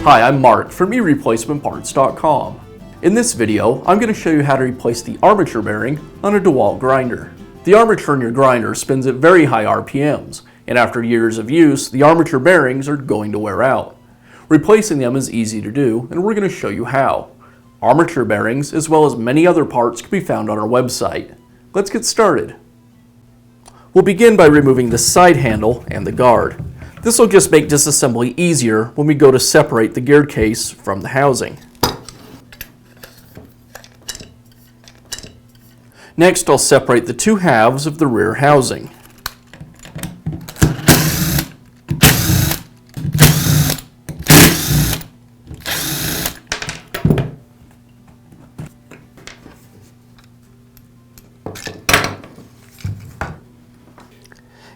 Hi, I'm Mark from eReplacementParts.com. In this video, I'm going to show you how to replace the armature bearing on a DeWALT grinder. The armature in your grinder spins at very high RPMs, and after years of use, the armature bearings are going to wear out. Replacing them is easy to do, and we're going to show you how. Armature bearings, as well as many other parts, can be found on our website. Let's get started. We'll begin by removing the side handle and the guard. This will just make disassembly easier when we go to separate the gear case from the housing. Next, I'll separate the two halves of the rear housing.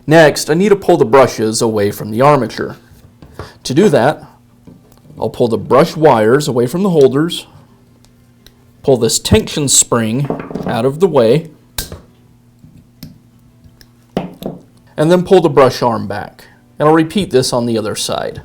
Next, I need to pull the brushes away from the armature. To do that, I'll pull the brush wires away from the holders, pull this tension spring out of the way, and then pull the brush arm back. And I'll repeat this on the other side.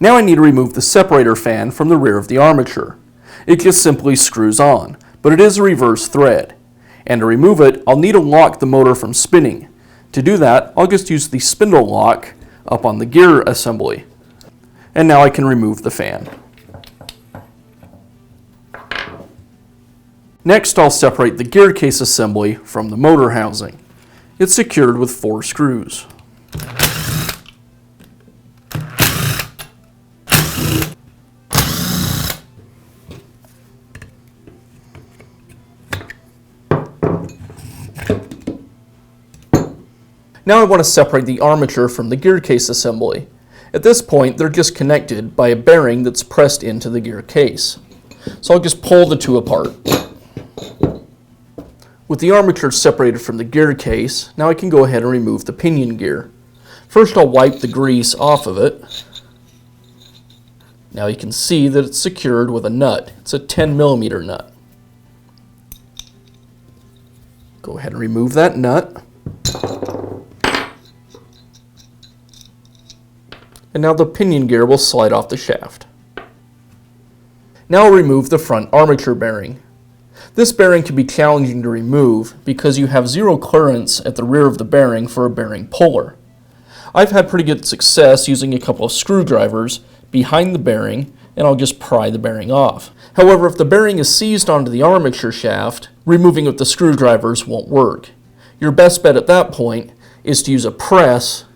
Now I need to remove the separator fan from the rear of the armature. It just simply screws on, but it is a reverse thread. And to remove it, I'll need to lock the motor from spinning. To do that, I'll just use the spindle lock up on the gear assembly. And now I can remove the fan. Next, I'll separate the gear case assembly from the motor housing. It's secured with 4 screws. Now I want to separate the armature from the gear case assembly. At this point, they're just connected by a bearing that's pressed into the gear case. So I'll just pull the two apart. With the armature separated from the gear case, now I can go ahead and remove the pinion gear. First, I'll wipe the grease off of it. Now you can see that it's secured with a nut. It's a 10mm nut. Go ahead and remove that nut. And now the pinion gear will slide off the shaft. Now I'll remove the front armature bearing. This bearing can be challenging to remove because you have zero clearance at the rear of the bearing for a bearing puller. I've had pretty good success using a couple of screwdrivers behind the bearing, and I'll just pry the bearing off. However, if the bearing is seized onto the armature shaft, removing it with the screwdrivers won't work. Your best bet at that point is to use a press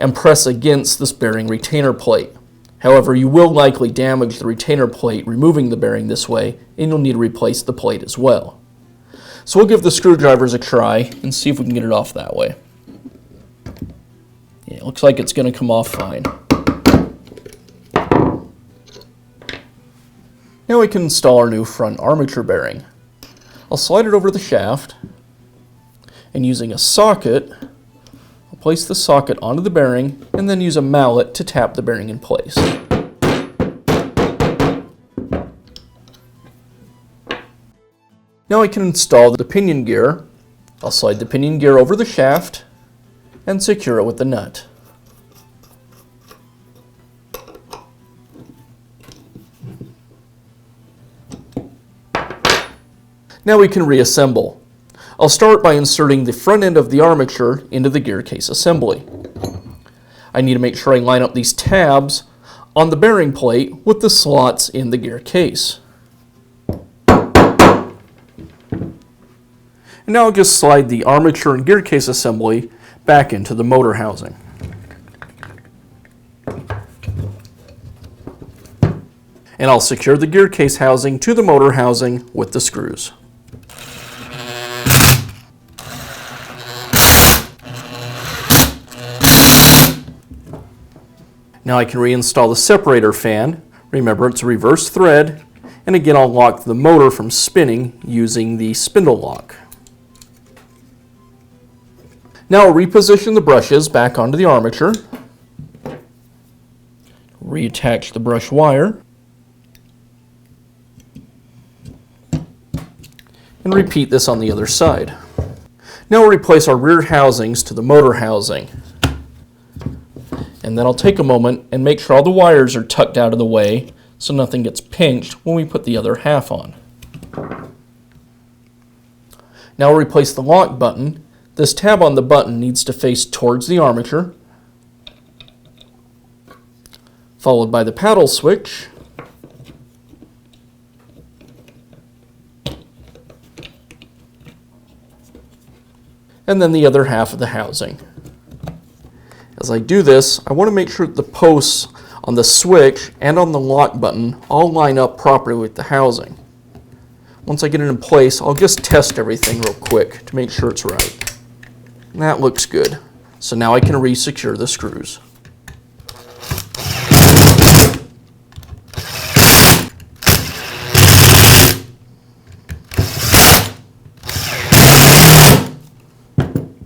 and press against this bearing retainer plate. However, you will likely damage the retainer plate removing the bearing this way, and you'll need to replace the plate as well. So we'll give the screwdrivers a try and see if we can get it off that way. Yeah, it looks like it's going to come off fine. Now we can install our new front armature bearing. I'll slide it over the shaft, and using a socket, I'll place the socket onto the bearing and then use a mallet to tap the bearing in place. Now I can install the pinion gear. I'll slide the pinion gear over the shaft and secure it with the nut. Now we can reassemble. I'll start by inserting the front end of the armature into the gear case assembly. I need to make sure I line up these tabs on the bearing plate with the slots in the gear case. And now I'll just slide the armature and gear case assembly back into the motor housing. And I'll secure the gear case housing to the motor housing with the screws. Now I can reinstall the separator fan. Remember, it's a reverse thread. And again, I'll lock the motor from spinning using the spindle lock. Now I'll reposition the brushes back onto the armature. Reattach the brush wire. and repeat this on the other side. Now we'll replace our rear housings to the motor housing. And then I'll take a moment and make sure all the wires are tucked out of the way so nothing gets pinched when we put the other half on. Now we'll replace the lock button. This tab on the button needs to face towards the armature, followed by the paddle switch, and then the other half of the housing. As I do this, I want to make sure that the posts on the switch and on the lock button all line up properly with the housing. Once I get it in place, I'll just test everything real quick to make sure it's right. And that looks good. So now I can re-secure the screws.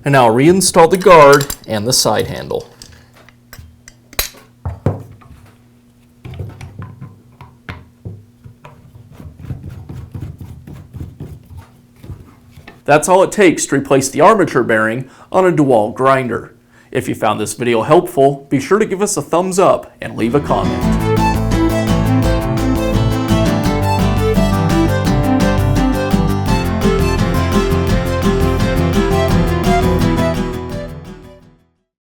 And now I'll reinstall the guard and the side handle. That's all it takes to replace the armature bearing on a DeWALT grinder. If you found this video helpful, be sure to give us a thumbs up and leave a comment.